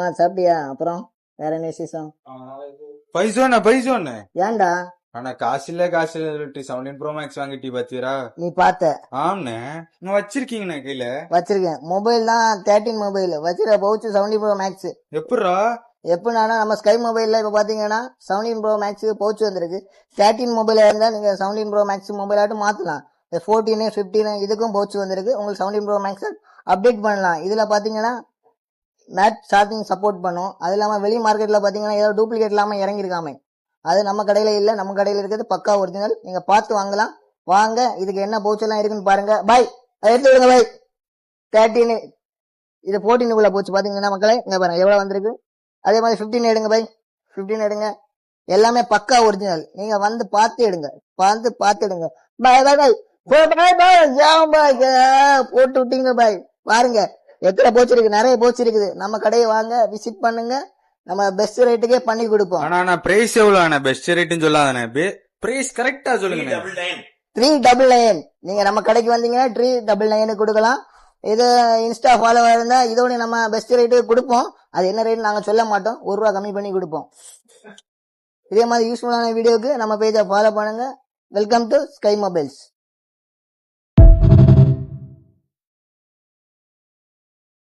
சாப்பிட்டியா? அப்புறம் வேற என்ன விசேஷம்? பைசோன்னு ஏன்டா ஆனா காசு இல்ல 17 ப்ரோ மேக்ஸ் வாங்கிட்டி பாத்தீரா? நீ பார்த்த? ஆம்ண்ணே நான் வச்சிருக்கீங்கண்ணே கையில. வச்சிருக்கேன். மொபைல் தான் 13 மொபைல் வச்சிருக்க பவுச்சு 17 ப்ரோ மேக்ஸ். எப்படா? எப்படின்னா நம்ம ஸ்கை மொபைல்ல இப்ப பாத்தீங்கன்னா 17 ப்ரோ மேக்ஸ் பவுச் வந்திருக்கு. 13 மொபைலா இருந்தா நீங்க 17 ப்ரோ மேக்ஸ் மொபைலாட்டு மாத்தலாம். 14 15 இதுக்கும் பவுச் வந்திருக்கு. உங்களுக்கு 17 ப்ரோ மேக்ஸ் அப்டேட் பண்ணலாம். இதுல பாத்தீங்கன்னா மேட் சார்ஜிங் சப்போர்ட் பண்ணும். அது இல்லாம வெளி மார்க்கெட்ல பாத்தீங்கன்னா ஏதோ டூப்ளிகேட் இல்லாம இறங்கிருக்காமே, அது நம்ம கடையில இல்ல. நம்ம கடையில இருக்கிறது பக்கா ஒரிஜினல். நீங்க பார்த்து வாங்கலாம். வாங்க, இதுக்கு என்ன பவுச் எல்லாம் இருக்குன்னு பாருங்க. பாய் எடுத்து விடுங்க பாய். 13 இது 14 போச்சு பாத்தீங்கன்னா மக்களே, இங்க பாருங்க எவ்வளவு வந்திருக்கு. அதே மாதிரி 15 எடுங்க பாய், 15 எடுங்க. எல்லாமே பக்கா ஒரிஜினல். நீங்க வந்து பார்த்து எடுங்க, பார்த்து எடுங்க. பாய் பாய் பாய் போட்டு விட்டீங்க பாய். பாருங்க எத்தனை போச்சு இருக்கு, நிறைய போச்சு இருக்குது. நம்ம கடையை வாங்க, விசிட் பண்ணுங்க. நம்ம பெஸ்ட் ரேட்டுக்கே பண்ணி கொடுப்போம். ஆனா பிரைஸ் எவ்வளவு பெஸ்ட் ரேட்னு சொல்லாதானே, பிரைஸ் கரெக்டா சொல்லுங்க. 399. நீங்க நம்ம கடைக்கு வந்தீங்கன்னா 399 கொடுக்கலாம். இது இன்ஸ்டா ஃபாலோவர் இருந்தா இதோட நம்ம பெஸ்ட் ரேட்டு கொடுப்போம். அது என்ன ரேட் நாங்க சொல்ல மாட்டோம், ₹1 கம்மி பண்ணி கொடுப்போம். இதே மாதிரி யூஸ்ஃபுல்லான வீடியோக்கு நம்ம பேஜை ஃபாலோ பண்ணுங்க. Welcome to sky mobiles.